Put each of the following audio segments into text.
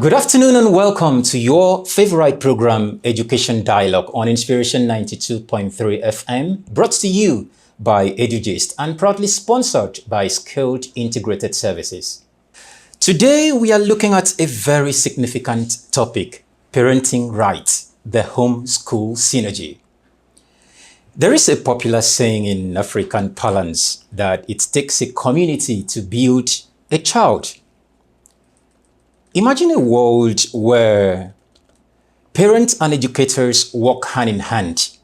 Good afternoon and welcome to your favorite program, Education Dialogue on Inspiration 92.3 FM, brought to you by Edugist and proudly sponsored by Skilled Integrated Services. Today, we are looking at a very significant topic, parenting rights, the home-school synergy. There is a popular saying in African parlance that it takes a community to build a child. Imagine a world where parents and educators work hand in hand,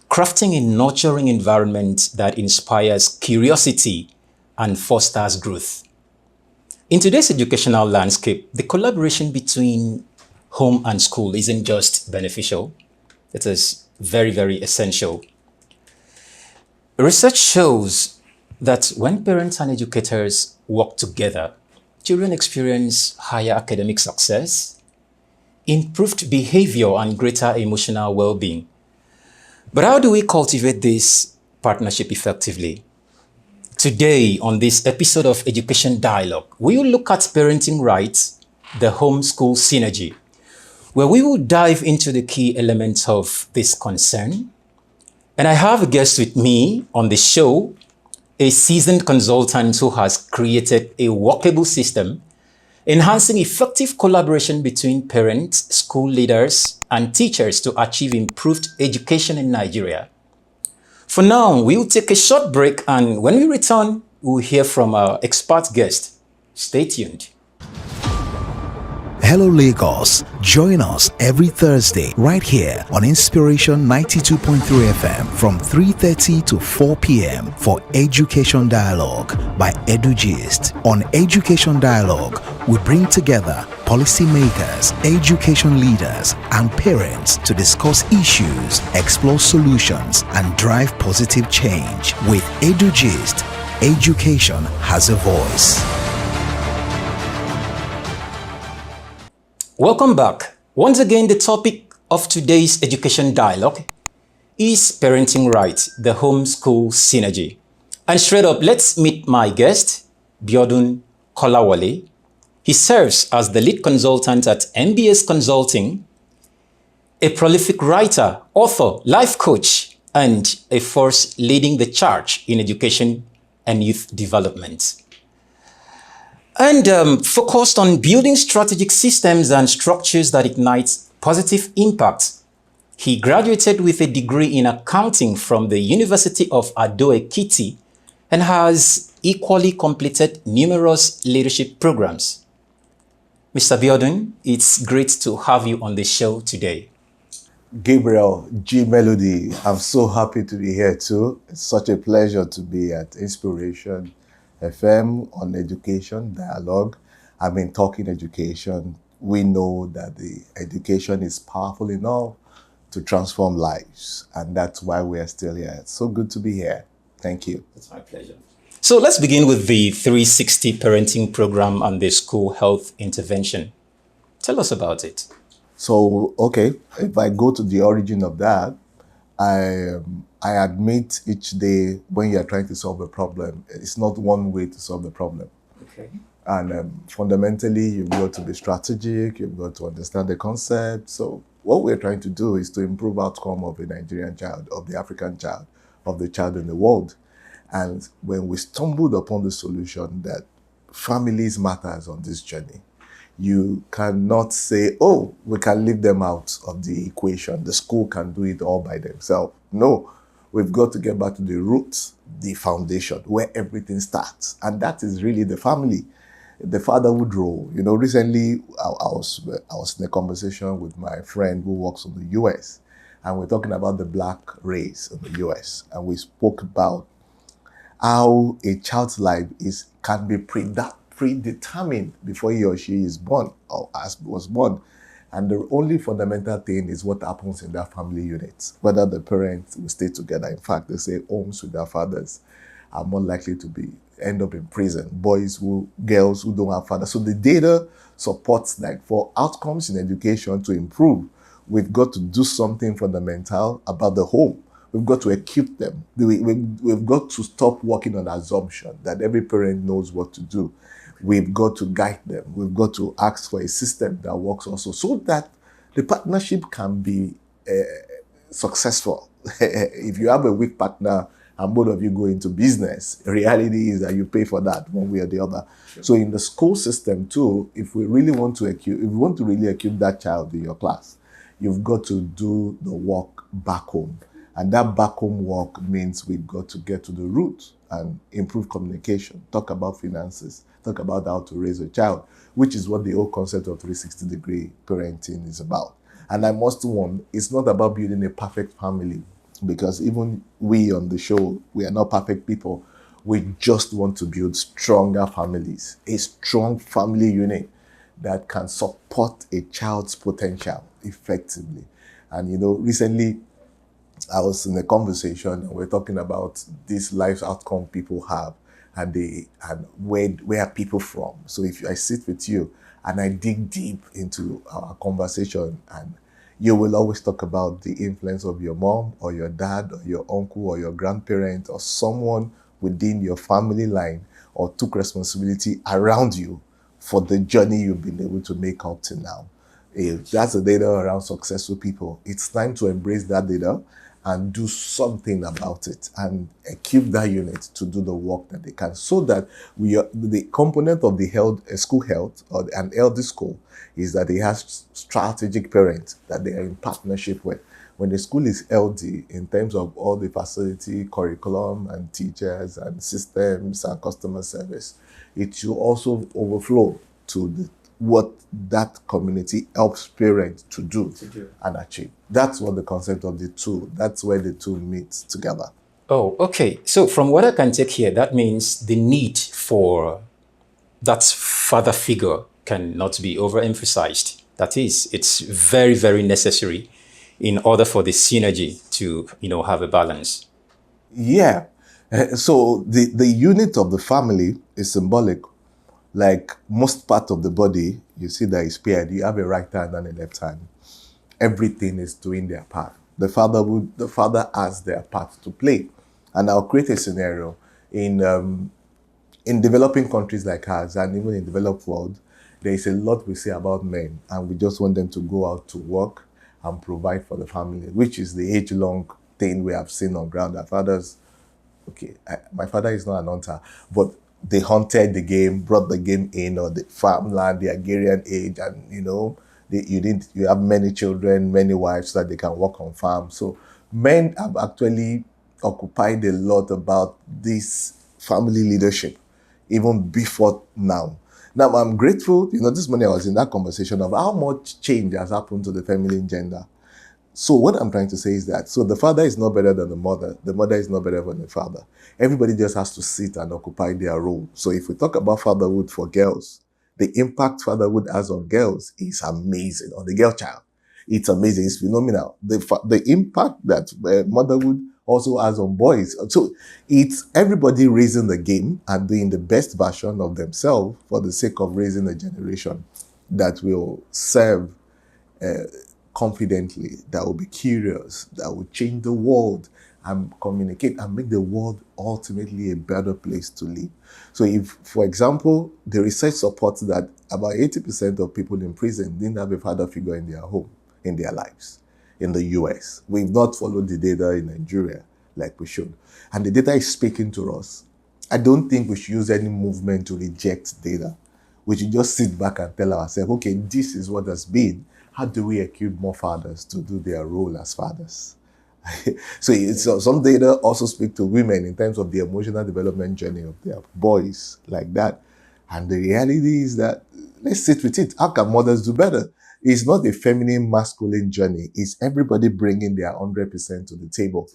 crafting a nurturing environment that inspires curiosity and fosters growth. In today's educational landscape, the collaboration between home and school isn't just beneficial, it is very, very essential. Research shows that when parents and educators work together, children experience higher academic success, improved behavior, and greater emotional well-being. But how do we cultivate this partnership effectively? Today, on this episode of Education Dialogue, we will look at parenting rights, the home-school synergy, where we will dive into the key elements of this concern. And I have a guest with me on the show, a seasoned consultant who has created a workable system, enhancing effective collaboration between parents, school leaders, and teachers to achieve improved education in Nigeria. For now, we'll take a short break, and when we return, we'll hear from our expert guest. Stay tuned. Hello Lagos, join us every Thursday right here on Inspiration 92.3 FM from 3:30 to 4 p.m. for Education Dialogue by Edugist. On Education Dialogue, we bring together policymakers, education leaders, and parents to discuss issues, explore solutions, and drive positive change. With Edugist, education has a voice. Welcome back. Once again, the topic of today's Education Dialogue is parenting rights, the home-school synergy. And straight up, let's meet my guest, Biodun Kolawole. He serves as the lead consultant at MBS Consulting, a prolific writer, author, life coach, and a force leading the charge in education and youth development. And focused on building strategic systems and structures that ignite positive impact. He graduated with a degree in accounting from the University of Ado-Ekiti and has equally completed numerous leadership programs. Mr. Biodun, it's great to have you on the show today. Gabriel G. Melody, I'm so happy to be here too. It's such a pleasure to be at Inspiration FM on Education Dialogue. I've been talking education. We know that the education is powerful enough to transform lives, and that's why we are still here. It's so good to be here. Thank you. It's my pleasure. So let's begin with the 360 parenting program and the school health intervention. Tell us about it. So, okay, if I go to the origin of that, I admit each day when you're trying to solve a problem, it's not one way to solve the problem. Okay. And fundamentally, you've got to be strategic, you've got to understand the concept. So what we're trying to do is to improve outcome of a Nigerian child, of the African child, of the child in the world. And when we stumbled upon the solution that families matters on this journey, you cannot say, oh, we can leave them out of the equation. The school can do it all by themselves. No, we've got to get back to the roots, the foundation, where everything starts. And that is really the family, the fatherhood role. You know, recently I was in a conversation with my friend who works in the US, and we're talking about the black race in the US. And we spoke about how a child's life can be predetermined before he or she is born or was born. And the only fundamental thing is what happens in that family unit, whether the parents will stay together. In fact, they say homes with their fathers are more likely to end up in prison. Girls who don't have fathers. So the data supports for outcomes in education to improve, we've got to do something fundamental about the home. We've got to equip them. We've got to stop working on assumption that every parent knows what to do. we've got to guide them. We've got to ask for a system that works also so that the partnership can be successful. If you have a weak partner and both of you go into business, reality is that you pay for that one way or the other. Sure. So in the school system too, if we really want to really equip that child in your class, you've got to do the work back home. And that back home work means we've got to get to the root and improve communication, talk about finances, talk about how to raise a child, which is what the whole concept of 360-degree parenting is about. And I must warn, it's not about building a perfect family, because even we on the show, we are not perfect people. We just want to build stronger families, a strong family unit that can support a child's potential effectively. And recently I was in a conversation and we're talking about this life outcome people have and where are people from. So if I sit with you and I dig deep into our conversation, and you will always talk about the influence of your mom or your dad or your uncle or your grandparent or someone within your family line or took responsibility around you for the journey you've been able to make up to now. If that's the data around successful people, it's time to embrace that data and do something about it and equip that unit to do the work that they can, so that the component of the school health or an healthy school is that they have strategic parents that they are in partnership with. When the school is healthy in terms of all the facility, curriculum, and teachers, and systems, and customer service, it will also overflow to what that community helps parents to do and achieve. That's what the concept of the two, that's where the two meet together. Oh, okay. So from what I can take here, that means the need for that father figure cannot be overemphasized. That is, it's very, very necessary in order for the synergy to, have a balance. Yeah. So the unit of the family is symbolic. Like most part of the body, you see that is paired. You have a right hand and a left hand. Everything is doing their part. The father has their part to play. And I'll create a scenario in developing countries like ours, and even in the developed world, there is a lot we say about men, and we just want them to go out to work and provide for the family, which is the age-long thing we have seen on ground. Our fathers, my father is not an hunter, but they hunted the game, brought the game in, or the farmland, the agrarian age, and you have many children, many wives, so that they can work on farms. So men have actually occupied a lot about this family leadership, even before now. Now, I'm grateful, this morning I was in that conversation of how much change has happened to the feminine gender. So what I'm trying to say is that, so the father is not better than the mother is not better than the father. Everybody just has to sit and occupy their role. So if we talk about fatherhood for girls, the impact fatherhood has on girls is amazing, on the girl child. It's amazing, it's phenomenal. The impact that motherhood also has on boys. So it's everybody raising the game and doing the best version of themselves for the sake of raising a generation that will serve confidently, that will be curious, that will change the world and communicate and make the world ultimately a better place to live. So if, for example, the research supports that about 80% of people in prison didn't have a father figure in their home, in their lives, in the US. We've not followed the data in Nigeria like we should. And the data is speaking to us. I don't think we should use any movement to reject data. We should just sit back and tell ourselves, okay, this is what has been. How do we equip more fathers to do their role as fathers? So some data also speak to women in terms of the emotional development journey of their boys, like that. And the reality is that, let's sit with it. How can mothers do better? It's not a feminine, masculine journey. It's everybody bringing their 100% to the table.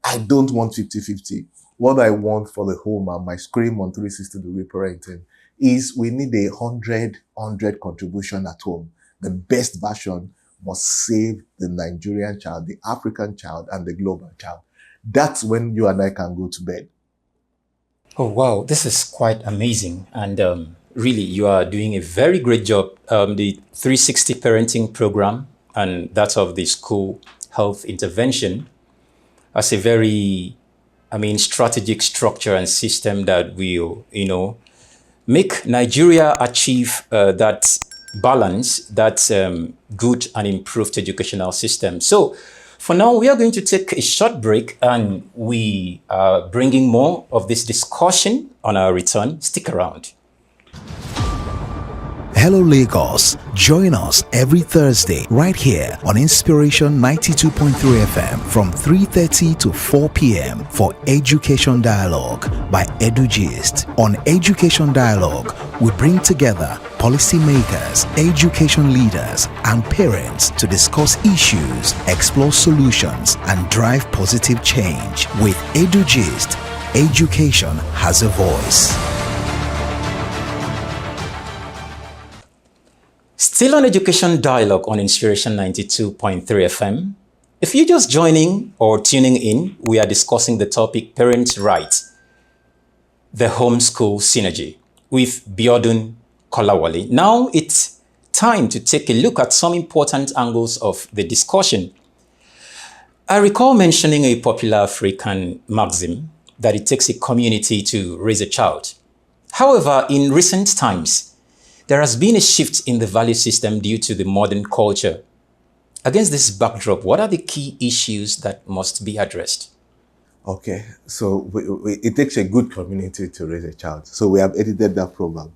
I don't want 50-50. What I want for the home and my scream on 360-degree parenting is we need a 100 contribution at home. The best version must save the Nigerian child, the African child, and the global child. That's when you and I can go to bed. Oh, wow. This is quite amazing. And really, you are doing a very great job. The 360 parenting program and that of the school health intervention as a very, strategic structure and system that will, make Nigeria achieve that balance, that good and improved educational system. So for now, we are going to take a short break, and we are bringing more of this discussion on our return. Stick around. Hello Lagos. Join us every Thursday right here on Inspiration 92.3 FM from 3:30 to 4 p.m. for Education Dialogue by Edugist. On Education Dialogue, we bring together policymakers, education leaders, and parents to discuss issues, explore solutions, and drive positive change. With Edugist, education has a voice. Still on Education Dialogue on Inspiration 92.3 FM. If you're just joining or tuning in, we are discussing the topic Parents' Rights, the Homeschool Synergy with Biodun Kolawole. Now it's time to take a look at some important angles of the discussion. I recall mentioning a popular African maxim that it takes a community to raise a child. However, in recent times, there has been a shift in the value system due to the modern culture. Against this backdrop, what are the key issues that must be addressed? Okay, so it takes a good community to raise a child. So we have edited that program.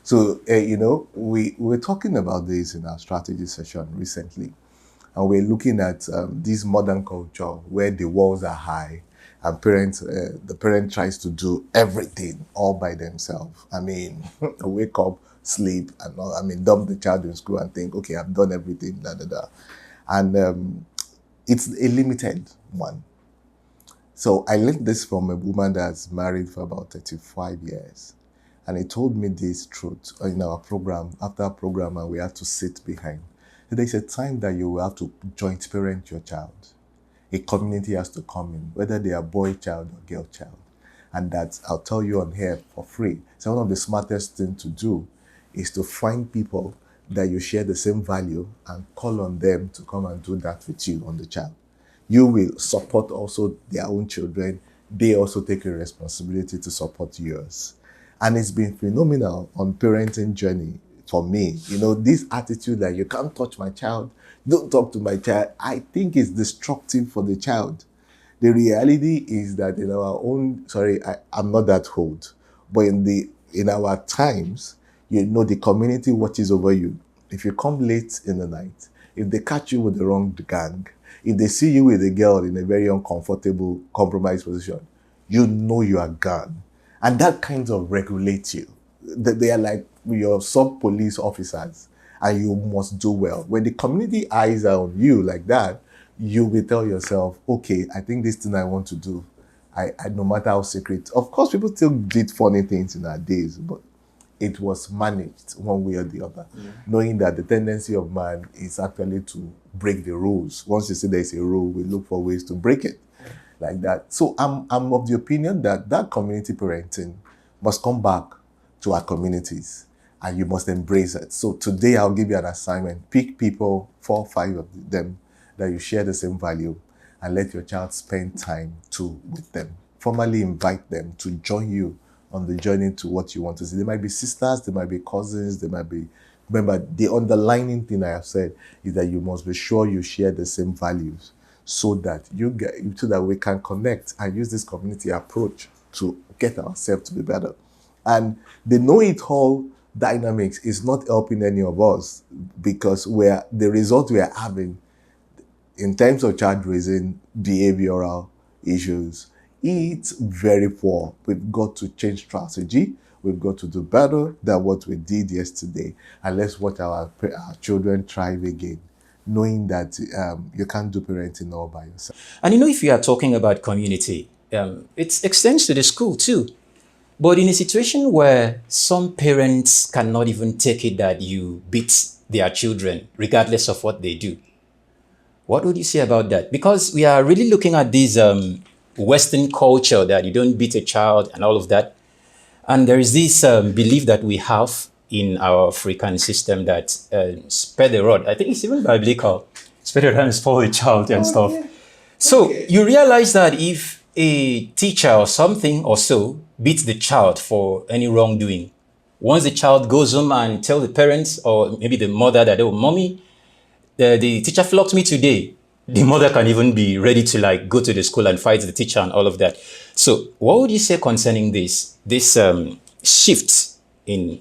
So, we were talking about this in our strategy session recently. And we're looking at this modern culture where the walls are high and the parent tries to do everything all by themselves. I mean, wake up, sleep, and all. I mean, dump the child in school and think, okay, I've done everything, And it's a limited one. So I learned this from a woman that's married for about 35 years. And he told me this truth in our program, after our program, and we had to sit behind. There's a time that you will have to joint parent your child. A community has to come in, whether they are boy child or girl child. And that, I'll tell you on here for free. So one of the smartest things to do is to find people that you share the same value and call on them to come and do that with you on the child. You will support also their own children. They also take a responsibility to support yours. And it's been phenomenal on parenting journey for me. This attitude that you can't touch my child, don't talk to my child, I think is destructive for the child. The reality is that in our own, I'm not that old, but in our times, the community watches over you. If you come late in the night, if they catch you with the wrong gang, if they see you with a girl in a very uncomfortable, compromised position, you are gone. And that kind of regulates you. They are like your sub-police officers, and you must do well. When the community eyes are on you like that, you will tell yourself, okay, I think this thing I want to do, I no matter how secret. Of course, people still did funny things in our days, but it was managed one way or the other, knowing that the tendency of man is actually to break the rules. Once you see there's a rule, we look for ways to break it, like that. So I'm of the opinion that community parenting must come back to our communities, and you must embrace it. So today I'll give you an assignment. Pick people, 4 or 5 of them, that you share the same value, and let your child spend time with them. Formally invite them to join you on the journey to what you want to see. They might be sisters, they might be cousins, they might be... Remember, the underlining thing I have said is that you must be sure you share the same values so that we can connect and use this community approach to get ourselves to be better. And the know-it-all dynamics is not helping any of us, because the result we are having in terms of child raising, behavioral issues, it's very poor. We've got to change strategy. We've got to do better than what we did yesterday. And let's watch our children thrive again, knowing that you can't do parenting all by yourself. And if you are talking about community, it extends to the school too. But in a situation where some parents cannot even take it that you beat their children, regardless of what they do, what would you say about that? Because we are really looking at this Western culture that you don't beat a child and all of that. And there is this belief that we have in our African system that spare the rod. I think it's even biblical. Spare the rod and spoil the child and stuff. Yeah. So you realize that if a teacher or something or so beats the child for any wrongdoing, Once the child goes home and tell the parents or maybe the mother that, oh, mommy, the teacher flogged me today. The mother can even be ready to like go to the school and fight the teacher and all of that. So what would you say concerning this shift in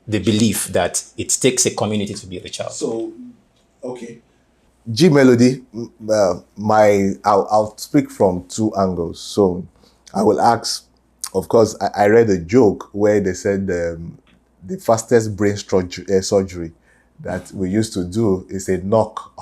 the belief that it takes a community to be the child? So, okay. G Melody, I'll speak from two angles. So I will ask, of course, I read a joke where they said the fastest brain surgery that we used to do is a knock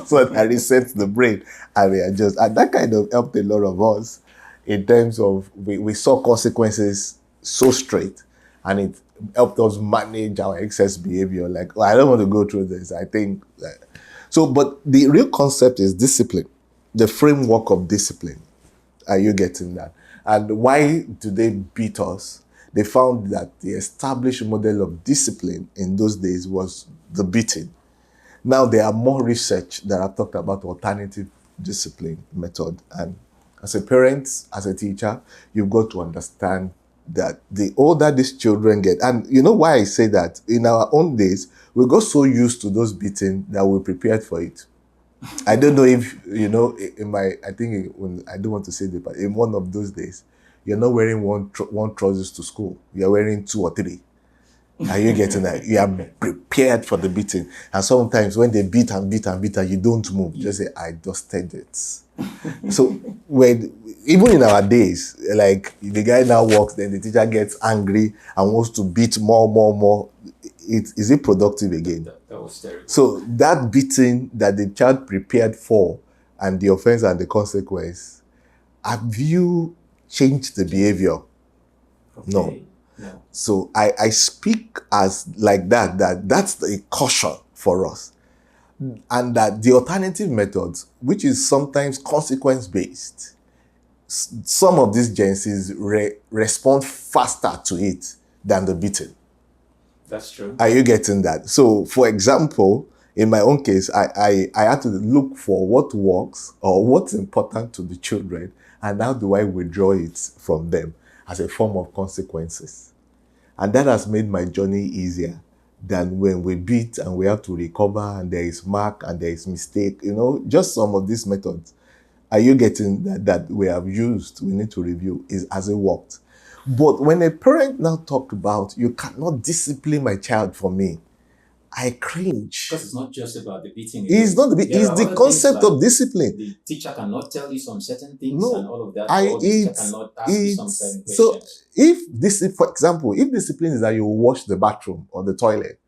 so that resets the brain and readjust. And that kind of helped a lot of us in terms of we saw consequences so straight, and it helped us manage our excess behavior. Like, I don't want to go through this. I think that, so, but the real concept is discipline, the framework of discipline. Are you getting that? And why do they beat us? They found that the established model of discipline in those days was the beating. Now there are more research that have talked about alternative discipline method. And as a parent, as a teacher, you've got to understand that the older these children get, and you know why I say that? In our own days, we got so used to those beating that we prepared for it. I don't know if, you know, I don't want to say this, but in one of those days, you're not wearing one trousers to school. You're wearing 2 or 3. Are you getting that? You are prepared for the beating. And sometimes when they beat and beat and beat and you don't move, you just say, I dusted it. So even in our days, like the guy now walks, then the teacher gets angry and wants to beat more. Is it productive again? That was terrible. So that beating that the child prepared for and the offense and the consequence, have you changed the behavior? Okay. No. So I speak as like that's a caution for us. And that the alternative methods, which is sometimes consequence-based, some of these genes respond faster to it than the beating. That's true. Are you getting that? So, for example, in my own case, I had to look for what works or what's important to the children, and how do I withdraw it from them as a form of consequences. And that has made my journey easier than when we beat and we have to recover and there is mark and there is mistake. You know, just some of these methods. Are you getting that we have used? We need to review. Has it worked? But when a parent now talk about, you cannot discipline my child for me, I cringe. Because it's not just about the beating. It's not the beating. It's the concept of discipline. The teacher cannot tell you some certain things and all of that. Or the teacher cannot ask you some certain questions. So for example, if discipline is that you wash the bathroom or the toilet,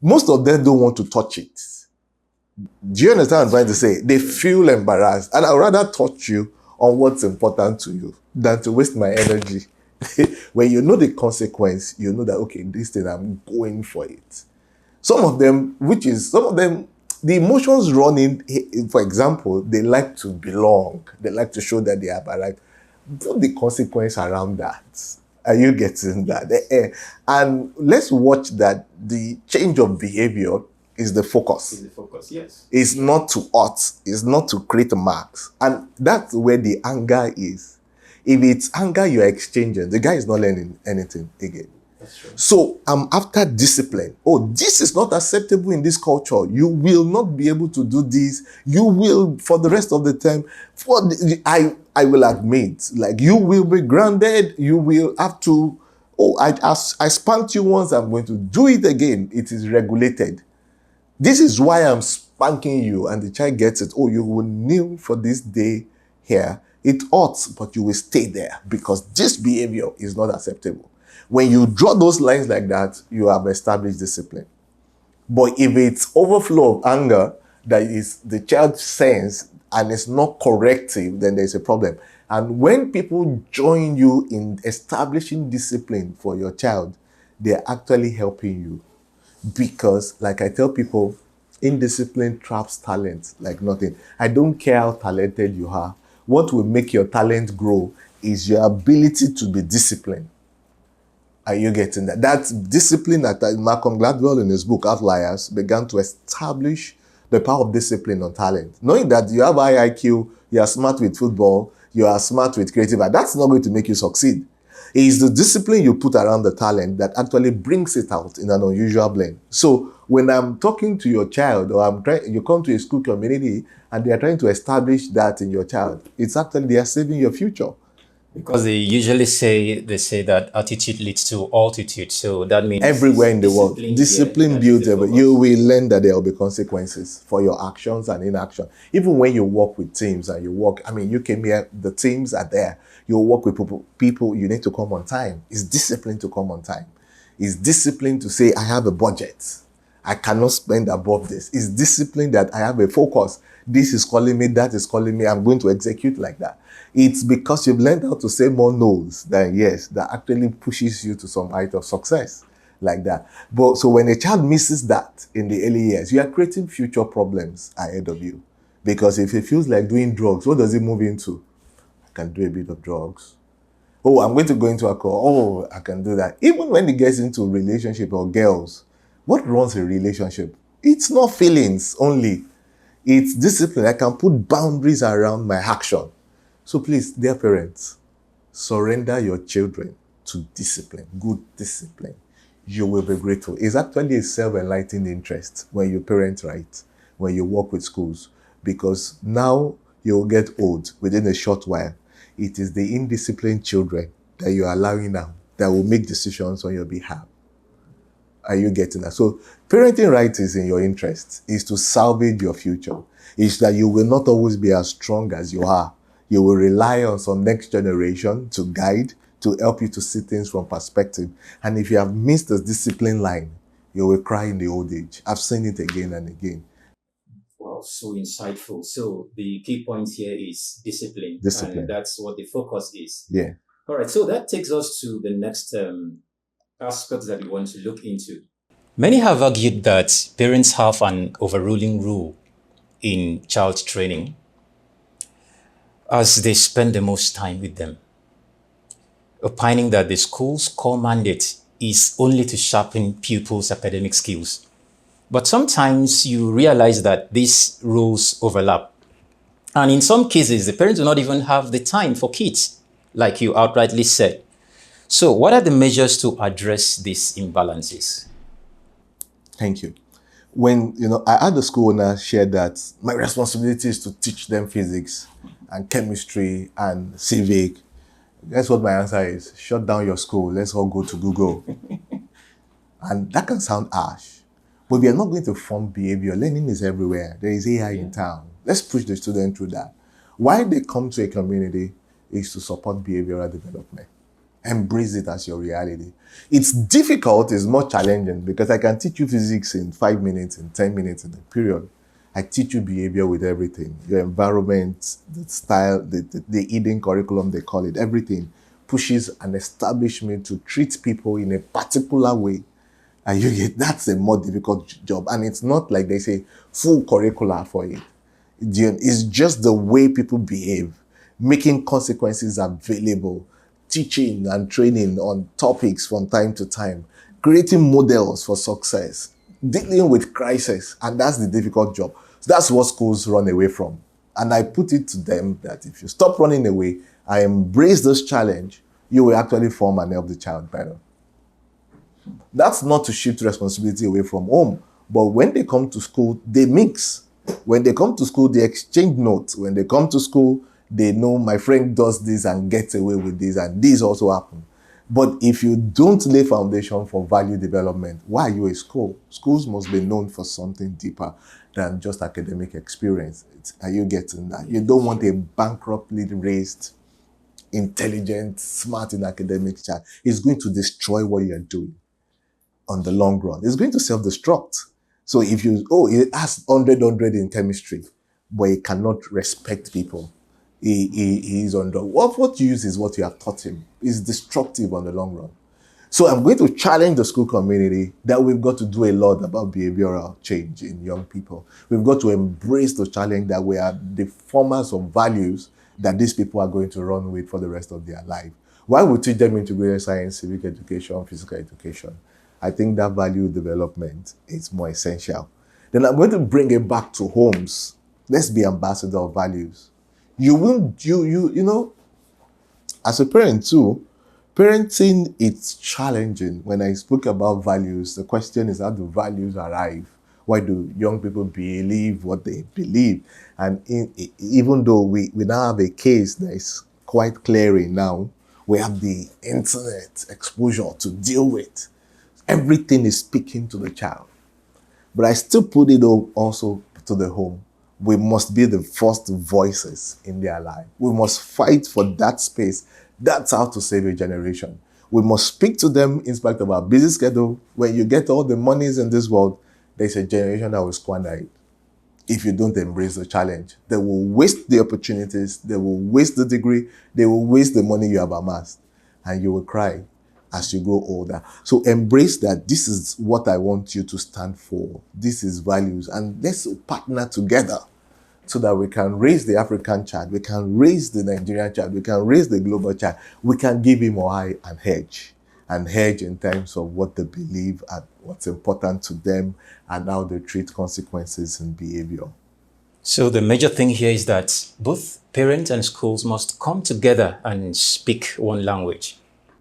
most of them don't want to touch it. Do you understand what I'm trying to say? They feel embarrassed. And I'd rather touch you on what's important to you than to waste my energy. When you know the consequence, you know that, okay, this thing, I'm going for it. Some of them, the emotions running, for example, they like to belong. They like to show that they have arrived. Put the consequence around that. Are you getting that? And let's watch that the change of behavior is the focus. Is the focus, yes. It's not to hurt. It's not to create marks. And that's where the anger is. If it's anger you're exchanging, the guy is not learning anything again. That's true. So I'm after discipline. Oh, this is not acceptable in this culture. You will not be able to do this. You will, for the rest of the time, I will admit, like, you will be grounded. You will have to, I spanked you once, I'm going to do it again. It is regulated. This is why I'm spanking you, and the child gets it. Oh, you will kneel for this day here. It hurts, but you will stay there because this behavior is not acceptable. When you draw those lines like that, you have established discipline. But if it's overflow of anger that is the child's sense and it's not corrective, then there's a problem. And when people join you in establishing discipline for your child, they're actually helping you. Because, like I tell people, indiscipline traps talent like nothing. I don't care how talented you are. What will make your talent grow is your ability to be disciplined. Are you getting that? That's discipline that Malcolm Gladwell in his book Outliers began to establish the power of discipline on talent. Knowing that you have high IQ, you are smart with football, you are smart with creative, that's not going to make you succeed. It's the discipline you put around the talent that actually brings it out in an unusual blend. So when I'm talking to your child, or you come to a school community and they are trying to establish that in your child, it's actually they are saving your future. Because they say that attitude leads to altitude. So that means Everywhere in the world, discipline builds you will learn that there will be consequences for your actions and inaction. Even when you work with teams and you came here, the teams are there. You work with people, you need to come on time. It's discipline to come on time. It's discipline to say, I have a budget. I cannot spend above this. It's discipline that I have a focus. This is calling me, that is calling me. I'm going to execute like that. It's because you've learned how to say more no's than yes that actually pushes you to some height of success like that. But so when a child misses that in the early years, you are creating future problems ahead of you. Because if it feels like doing drugs, what does it move into? I can do a bit of drugs. Oh, I'm going to go into alcohol. Oh, I can do that. Even when it gets into a relationship or girls, what runs a relationship? It's not feelings only. It's discipline. I can put boundaries around my action. So please, dear parents, surrender your children to discipline, good discipline. You will be grateful. It's actually a self-enlightening interest when you parent right, when you work with schools, because now you'll get old within a short while. It is the indisciplined children that you're allowing now that will make decisions on your behalf. Are you getting that? So parenting right is in your interest, is to salvage your future. It's that you will not always be as strong as you are. You will rely on some next generation to guide, to help you to see things from perspective. And if you have missed the discipline line, you will cry in the old age. I've seen it again and again. Wow, so insightful. So the key point here is discipline. Discipline. And that's what the focus is. Yeah. All right, so that takes us to the next aspect that we want to look into. Many have argued that parents have an overruling role in child training as they spend the most time with them, opining that the school's core mandate is only to sharpen pupils' academic skills. But sometimes you realize that these roles overlap. And in some cases, the parents do not even have the time for kids, like you outrightly said. So what are the measures to address these imbalances? Thank you. When, I had a school owner share that my responsibility is to teach them physics and chemistry and civic. Guess what my answer is? Shut down your school. Let's all go to Google. And that can sound harsh. But we are not going to form behavior. Learning is everywhere. There is AI in town. Let's push the student through that. Why they come to a community is to support behavioral development. Embrace it as your reality. It's difficult, it's more challenging because I can teach you physics in 5 minutes, in 10 minutes in a period. I teach you behavior with everything. Your environment, the style, the Eden curriculum, they call it, everything pushes an establishment to treat people in a particular way. And that's a more difficult job. And it's not like they say full curricula for it. It's just the way people behave, making consequences available, teaching and training on topics from time to time, creating models for success, dealing with crisis, and that's the difficult job. So that's what schools run away from. And I put it to them that if you stop running away, I embrace this challenge, you will actually form and help the child better. That's not to shift responsibility away from home, but when they come to school, they mix. When they come to school, they exchange notes. When they come to school, they know my friend does this and gets away with this, and this also happen. But if you don't lay foundation for value development, why are you a school? Schools must be known for something deeper than just academic experience. Are you getting that? You don't want a bankruptly raised, intelligent, smart in academics child. It's going to destroy what you're doing on the long run. It's going to self-destruct. So if it has 100 in chemistry, but he cannot respect people. He is on drugs. What you use is what you have taught him. It's destructive on the long run. So I'm going to challenge the school community that we've got to do a lot about behavioral change in young people. We've got to embrace the challenge that we are the formers of values that these people are going to run with for the rest of their life. Why we teach them integrated science, civic education, physical education? I think that value development is more essential. Then I'm going to bring it back to homes. Let's be ambassador of values. You as a parent too, Parenting, it's challenging. When I spoke about values, the question is, how do values arrive? Why do young people believe what they believe? And even though we now have a case that is quite clearing now, we have the internet exposure to deal with. Everything is speaking to the child. But I still put it also to the home. We must be the first voices in their life. We must fight for that space. That's how to save a generation. We must speak to them in spite of our busy schedule. When you get all the monies in this world, there's a generation that will squander it if you don't embrace the challenge. They will waste the opportunities. They will waste the degree. They will waste the money you have amassed. And you will cry as you grow older. So embrace that this is what I want you to stand for. This is values. And let's partner together so that we can raise the African child, we can raise the Nigerian child, we can raise the global child. We can give him or her and hedge in terms of what they believe and what's important to them and how they treat consequences and behavior. So the major thing here is that both parents and schools must come together and speak one language.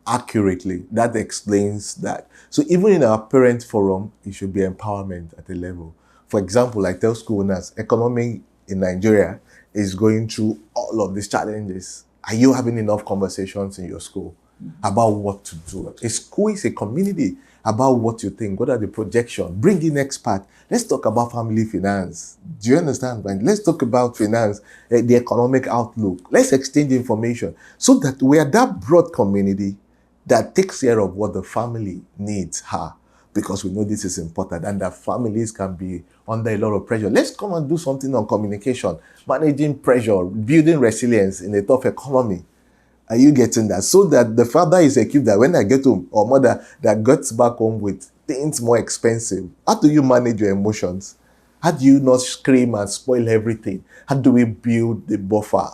Accurately, that explains that. So even in our parent forum, it should be empowerment at a level. For example, I tell school owners, economy in Nigeria is going through all of these challenges. Are you having enough conversations in your school about what to do? A school is a community about what you think. What are the projections? Bring in experts. Let's talk about family finance. Do you understand? Right? Let's talk about finance, the economic outlook. Let's exchange information so that we are that broad community that takes care of what the family needs are, because we know this is important and that families can be under a lot of pressure. Let's come and do something on communication, managing pressure, building resilience in a tough economy. Are you getting that? So that the father is equipped that when I get home, or mother that gets back home with things more expensive, how do you manage your emotions? How do you not scream and spoil everything? How do we build the buffer?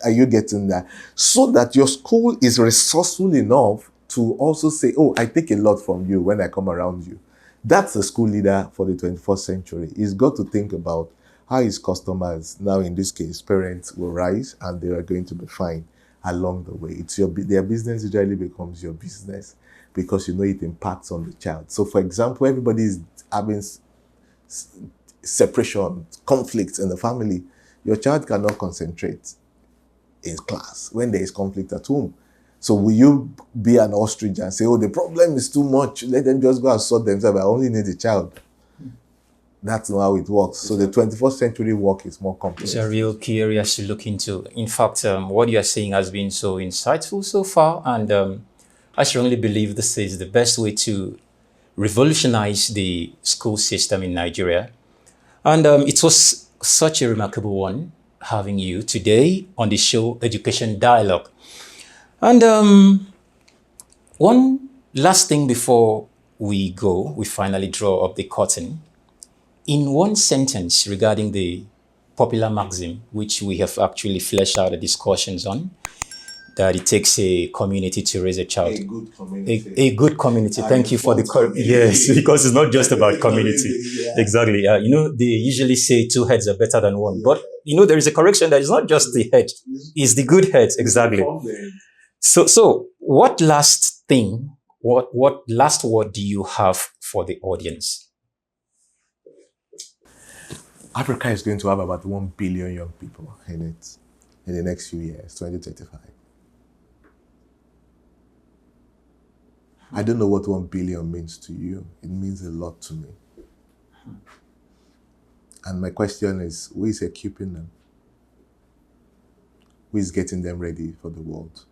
Are you getting that? So that your school is resourceful enough to also say, oh, I take a lot from you when I come around you. That's a school leader for the 21st century. He's got to think about how his customers, now in this case, parents, will rise and they are going to be fine along the way. It's their business usually becomes your business because you know it impacts on the child. So for example, everybody is having separation, conflicts in the family. Your child cannot concentrate in class when there is conflict at home. So will you be an ostrich and say, oh, the problem is too much, let them just go and sort themselves, I only need a child? That's not how it works. So the 21st century work is more complex. It's a real key area to look into. In fact, what you are saying has been so insightful so far, and I strongly believe this is the best way to revolutionize the school system in Nigeria. And it was such a remarkable one having you today on the show Education Dialogue. And one last thing before we go, we finally draw up the curtain. In one sentence regarding the popular maxim, which we have actually fleshed out the discussions on, that it takes a community to raise a child. A good community. A good community. Thank you for the yes, because it's not just about community. Yeah. Exactly. They usually say two heads are better than one, but there is a correction that is not just the head; it's the good head. Exactly. So what last thing? What last word do you have for the audience? Africa is going to have about 1 billion young people in it in the next few years, 2035. I don't know what 1 billion means to you. It means a lot to me. And my question is, who is equipping them? Who is getting them ready for the world?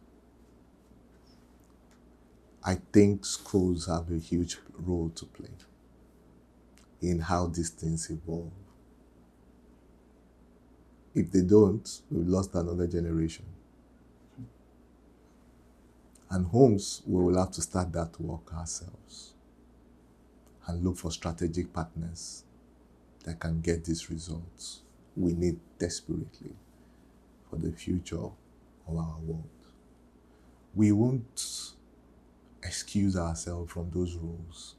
I think schools have a huge role to play in how these things evolve. If they don't, we've lost another generation. And homes, we will have to start that work ourselves and look for strategic partners that can get these results we need desperately for the future of our world. We won't excuse ourselves from those roles.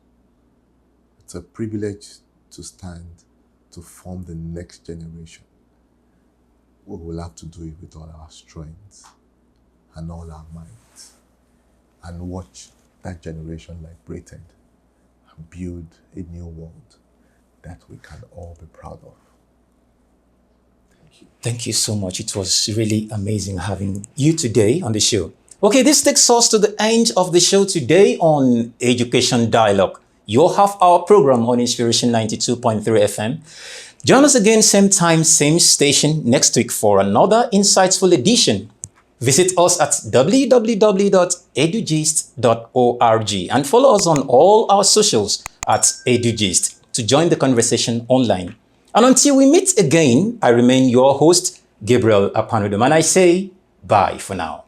It's a privilege to stand to form the next generation. We will have to do it with all our strength and all our might. and watch that generation liberated and build a new world that we can all be proud of. Thank you so much. It was really amazing having you today on the show. Okay, this takes us to the end of the show today on Education Dialogue, your half-hour program on Inspiration 92.3 FM. Join us again, same time, same station next week for another insightful edition. Visit us at www.edugist.org and follow us on all our socials at Edugist to join the conversation online. And until we meet again, I remain your host, Gabriel Apanudum, and I say bye for now.